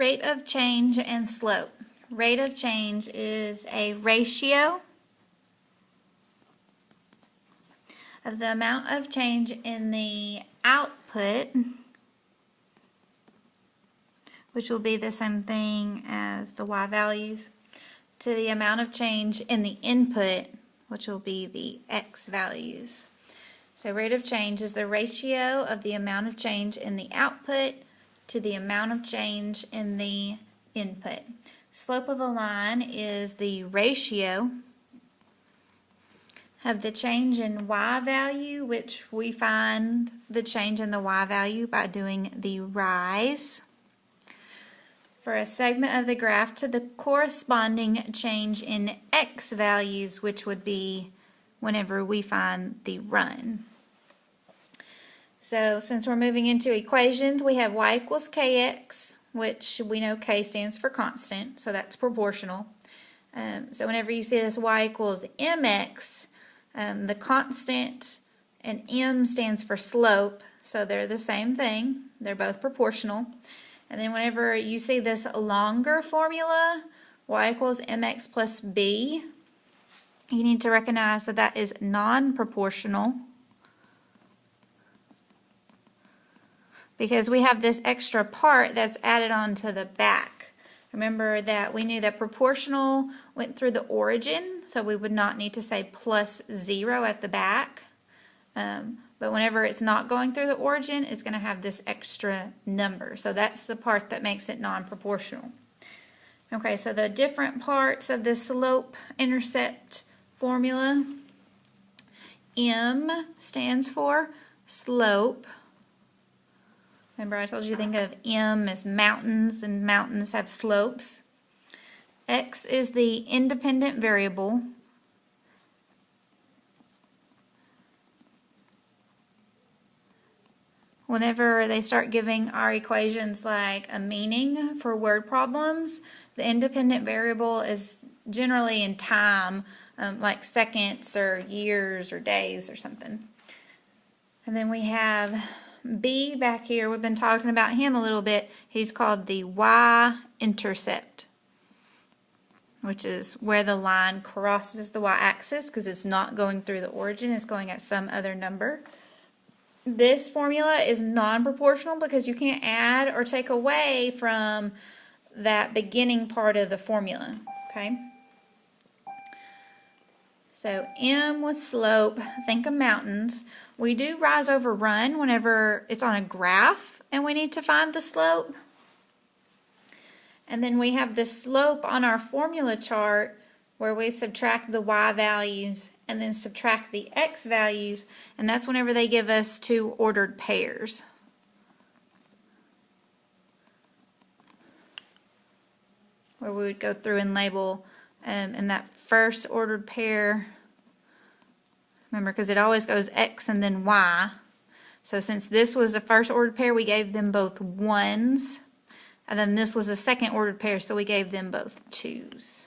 Rate of change and slope. Rate of change is a ratio of the amount of change in the output, which will be the same thing as the y values, to the amount of change in the input, which will be the x values. So rate of change is the ratio of the amount of change in the output to the amount of change in the input. Slope of a line is the ratio of the change in y value, which we find the change in the y value by doing the rise for a segment of the graph to the corresponding change in x values, which would be whenever we find the run. So since we're moving into equations, we have y equals kx, which we know k stands for constant, so that's proportional. So whenever you see this y equals mx, the constant and m stands for slope, so they're the same thing. They're both proportional. And then whenever you see this longer formula, y equals mx plus b, you need to recognize that that is non-proportional, because we have this extra part that's added on to the back. Remember that we knew that proportional went through the origin, so we would not need to say plus 0 at the back. But whenever it's not going through the origin, it's going to have this extra number. So that's the part that makes it non-proportional. Okay, so the different parts of the slope-intercept formula. M stands for slope. Remember I told you to think of M as mountains, and mountains have slopes. X is the independent variable. Whenever they start giving our equations like a meaning for word problems, the independent variable is generally in time, like seconds or years or days or something. And then we have B back here. We've been talking about him a little bit. He's called the y-intercept, which is where the line crosses the y-axis because it's not going through the origin. It's going at some other number. This formula is non-proportional because you can't add or take away from that beginning part of the formula. Okay? So M with slope, think of mountains. We do rise over run whenever it's on a graph and we need to find the slope. And then we have the slope on our formula chart where we subtract the y values and then subtract the x values, and that's whenever they give us two ordered pairs. Where we would go through and label in that first ordered pair. Remember, because it always goes x and then y. So since this was the first ordered pair, we gave them both 1s. And then this was the second ordered pair, so we gave them both 2s.